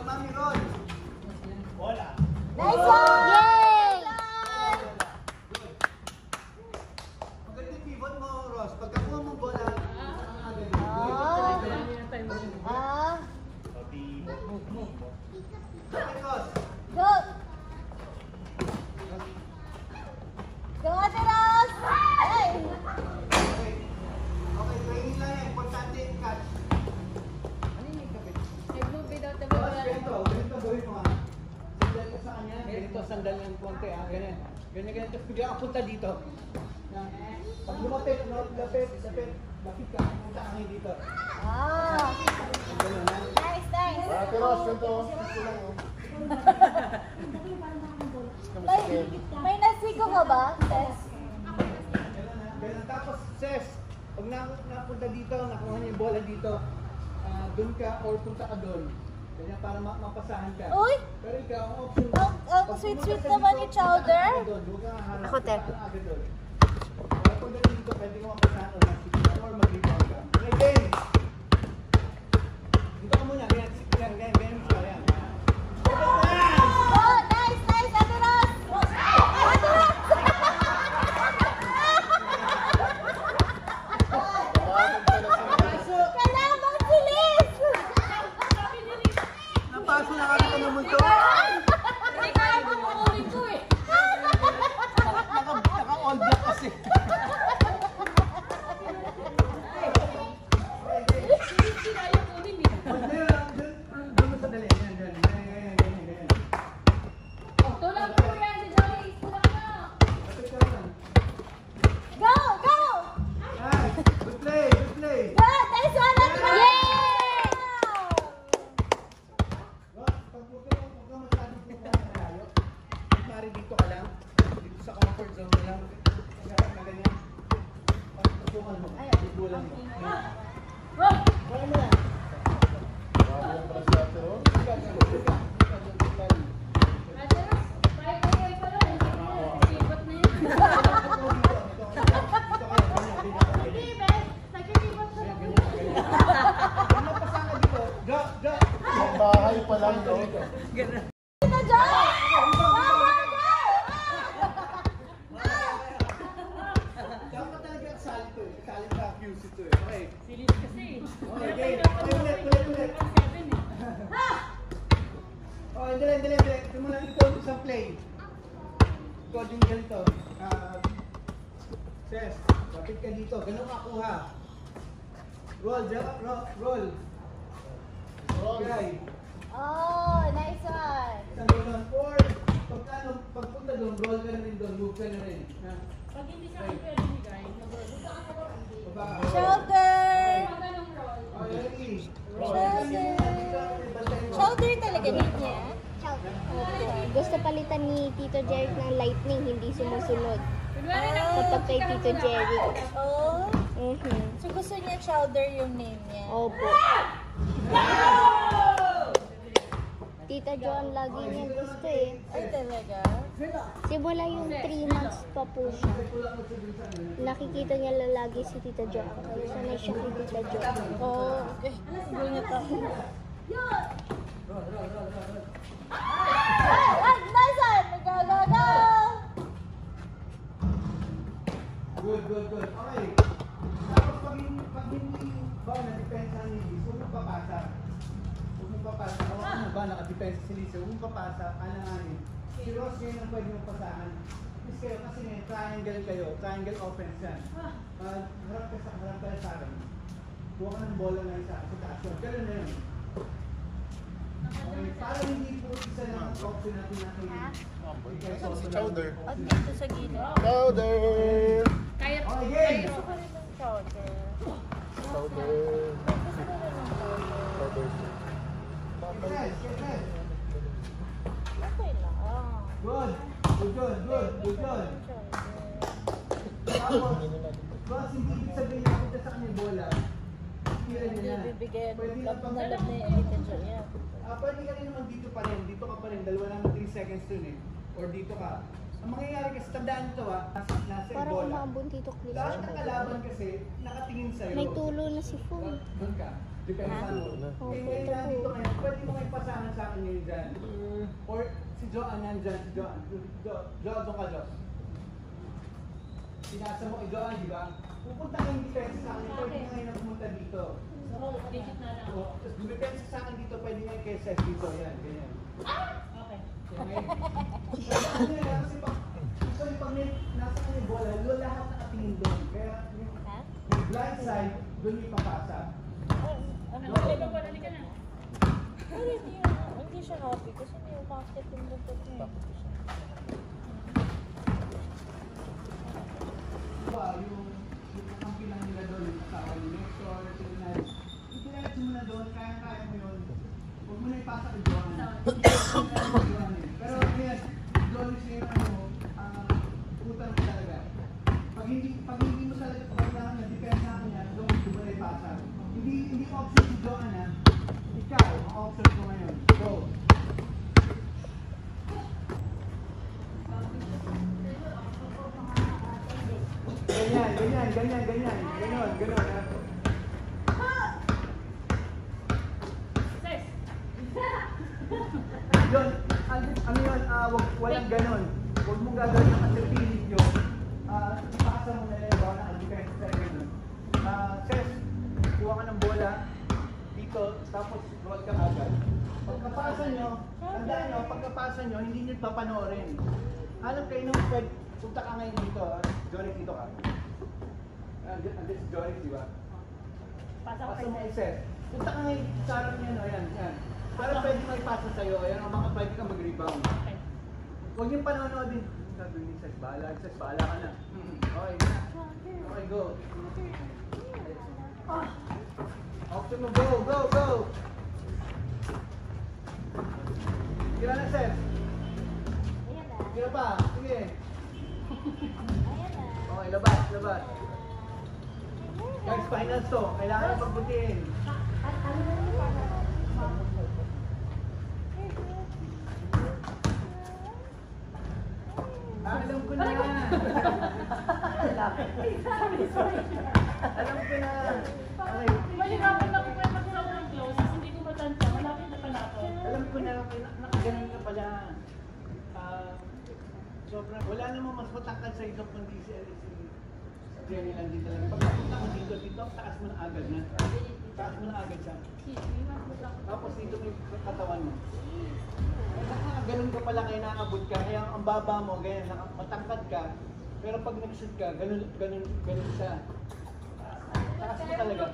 Mami, roll. Bola. Nice one! Yay! Maganda yung pivot mo, Ross. Pagkakuha mo bola, Ross. Go! Go, Ate Ros! Hey! Okay. Okay, training lang yan. Importante yung catch. Ross, ganito. Ganito gawin mo, ha. Sandal ka sa kanya. Ganito, sandal ng konti, ha. Ganyan. Ganyan. Tapos bigla ka punta dito. Pag lumapit, lapit ka. Punta ka ngayon dito. Ganun, ha. Nice, nice! Ate Ros, ganito. May nasigo ka ba, Tess? Ganun. Tapos, Ses, pag napunta dito, nakuha niya yung bola dito, doon ka or punta ka doon. Ganyan, para mapasahan ka. Uy! Pero ikaw, ang option mo. Ang sweet-sweet naman ni Chowder. Ako, Te. Kaya pag dito, pwede ko mapasahan o nasikitan or mag-rebound ka. Okay, game! Dito ka muna. Ganyan. Ayan. Oh, nice, nice, Ate Ros! Ate Ros! Kalamang si Liz! Napaso na kami ka naman to. Hindi kaya mo makulit ko eh. Naka-all black kasi. Go, go! Good play. Go, nice one, Ate Ros! Yay! Pag huwag ka masyadong punta na malayo, mari dito ka lang, dito sa comfort zone mo lang, na ganyan. Pagpukan mo, pagbulan mo. Kaya mo lang. Grabe yung para si Ate Ros. Ang bahay pa lang, no? Tita Jo! Dapat talaga sali to eh. Sali sa QC to eh. Okay. Silis kasi. Okay, ulit. Oh, dali. Ito mo lang ito isang play. Ikaw din ganito. Ses, lapit ka dito. Ganun ka kuha. Roll. Okay. Oh, nice one! Isang ganun. Or, pagpunta doon, roll ka na rin doon. Move ka na rin. Pag hindi sa akin pwede bigay, mag-roll ka ako Baba. Shoulder! ganong roll. Oh, ready. Shoulder talaga niya. Gusto palitan ni Tito Jeric ng lightning, hindi sumusunod. Kunwari na Kapag kay Tito Jeric. Oh, so gusto niya Chowder yung name niya. Opo. Tita Jo ang lagi niya gusto eh. Ay, talaga? Simula yung 3 months pa po siya. Nakikita niya lagi si Tita Jo. Kaya sanay siya kay Tita Jo. Oh, okay. Bungat ako. Ay, nice one! Go! Good. Okay. Tapos pag hindi ba na-depensa ni Liz, huwag mong papasa. Hawakan mo ba naka-depensa si Liz, huwag mong papasa, alanganin. Si Ross ngayon ang pwede mong pasahan. Please kayo, kasi ngayon, triangle offense yan. Harap ka sa akin. Kuha ka ng bola na isa sa taas yun. Ganun na yun. Okay, para hindi po isa lang ang option natin natin. Si Chowder. At dito sa gilid. Chowder! Kaya Okay, game! Gusto ko rin ng Chowder. Chowder. Gusto ko rin ng Chowder. Chowder. Yes. Okay lang. Good. Tapos, Ross, hindi ibig sabihin na punta sa kanya bola. Tira niya na. Bibigyan. Pwede Love lang na love na yung Tita Jo. Yeah. Pwede ka rin naman dito pa rin. Dito ka pa rin. Dalawa lang 3 seconds dun eh. Or dito ka. Ang mangyayari kasi, tandaan nito nasa yung Parang bola. umambon Tito Cliff. Lahat ng kalaban kasi, nakatingin sa'yo. May tulo na si Fung. Doon ka. Depende sa ano. Opo, Eh, ngayon ito nandito po. ngayon, pwede mo may pasangan sa akin ngayon dyan. Or si Joanne nandyan, si Joanne. Joanne, doon ka, Jo. Sinasa mo kay Joanne, di ba? Pupunta kang depensa sa akin, pwede nga ngayon na pumunta dito. So, digit na lang. O, tapos dumipensa sa akin dito, pwede nga kay Seth dito. Yan, ganyan. Okay. Okay? Ano yan, kasi pag nasa kanya yung bola, lahat nakatingin doon. Kaya yung blind side, doon yung papasa. Okay, ba ba? Halika na. Pero hindi siya happy kasi may umakit yung buntot niya. Diba, yung kampi lang nila doon, yung asawa ni Nestor, yung diretso mo na doon, kaya mo yun. Huwag mo na ipasa kay Joanne. Pero ngayon, doon siya yung utang mo talaga. Pag hindi mo talaga kailangan na depensa ka niya, doon mo na ipasa. Hindi option si Joanne ha. Ikaw, ang option ko ngayon. Go. Ganyan. Ganon ha. Sis! Yun, ano yun, walang ganon. Huwag mong gagawin yung underpilit nyo. Ipasa mo na lang ba na defense sa ganun. Ses, kuha ka ng bola dito, tapos roll ka agad. Pagkapasa nyo, tandaan nyo, pagkapasa nyo, hindi nyo papanoorin. Alam kayo nung punta ka ngayon dito, Jorik, dito ka. Andun si Jorik, di ba? Pasa ko Pasa kay mo kay Sis. Ses. Punta ka ngayon sa harap niya, no? Yan. Para pwede maipasa sa'yo, ayan ang mga pwede kang mag-rebound. Okay. Huwag yung panonood din. Sabi ni Ses, bahala ka na. Okay, okay, go. Option mo, go! Tira na, Ses. Ayan na. Tira pa, sige. Ayan na. Okay, labas. Guys, finals to. Kailangan pagbutiin. Ano na yung para? Alam ko na. Alam ko na. Okay. Malirapan lang ko kayo mag-show ng closes. Hindi ko matansya. Malapit na pala ako. Alam ko na, nakaganon ka pala. Sobrang, wala namang mas matangkad sa ito kundi si Jenny lang din talaga. Pag napunta ko dito, taas mo na agad na. Taas mo na agad siya. Tapos dito may katawan mo. Ganun ka pala kaya nakabot ka. Kaya ang baba mo, ganyan, matangkad ka. Pero pag nag-shoot ka, ganun siya. Taas mo talaga.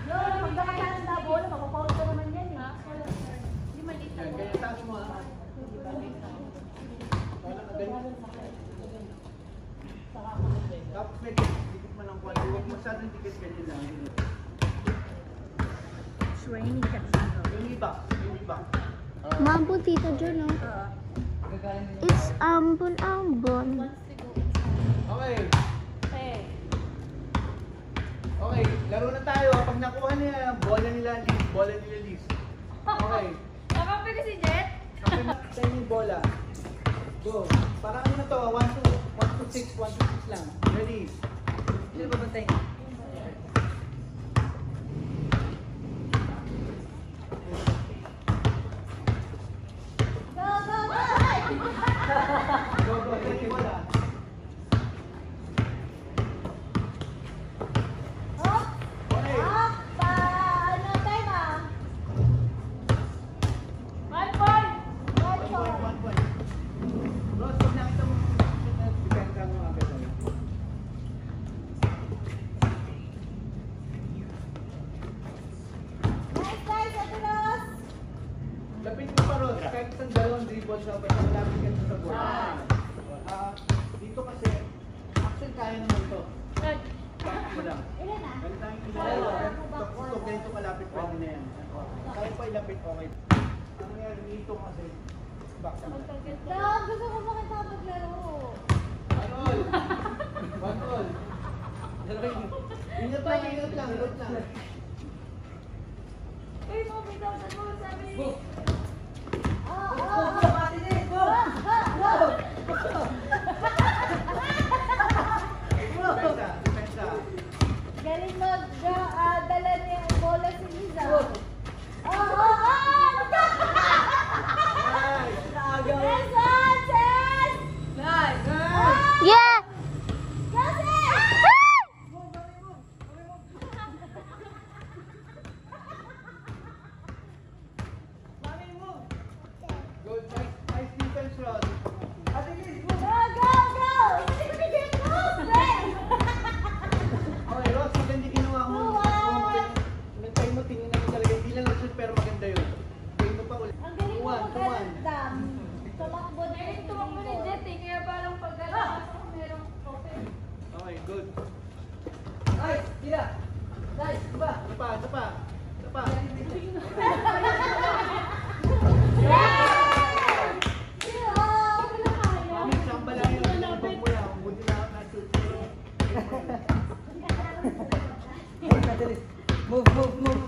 No, pag nakakalas na bola, mapapaul ka naman yan eh. Yan, kaya taas mo ha. Wala ka ganyan. Tapos may dikit mo ng kwan. Huwag masyadong dikit ganyan lang. Training ka dito. Yung iba. Mambon Tita Jo, no? It's ambon. Okay. Okay, laro na tayo. Pag nakuha niya, bola nila Liz. Okay. Nakapi ka si Jet? Sa yung bola. Go. Parang ano na to, 1 to 6 lang. Ready? Hindi ba bantay? Go, ready, bola. Okay. One point. Rose, pag nakita mo, depensa mo agad. Lapit mo pa, Rose. Kahit isang dalawang dribble siya, basta malapit ka sa bola. Dito kasi, actually kaya naman to. Bakit mo lang. Ganito tayong pinalayo. Ganito kalapit pwede na yan. Kaya pa ilapit, okay. Ang nangyari dito kasi, back sa mga. Gusto ko makita maglaro. One all. Ingat lang. Load lang. Uy, mo, bitaw sa mo, sabi. Go! Depensa. Galing dala niya ang bola si Liza. Yeah! Good. Nice defense, Rod. Ate Liz, move. Okay, Ross, maganda ginawa mo. Nagtay mo, tingin namin talaga. Hindi lang shoot pero maganda yun. Gawin mo pa ulit. Ang galing mo 2-1, 2-1. magandam. Tumakbo na rin tumakbo ni Jet eh. Kaya parang pagdala merong open. Okay, good. Nice, tira. Nice, isa pa. Isa pa. Mami, samba lang yun. Pinabang mo lang. Buti na ako na-shoot. Move.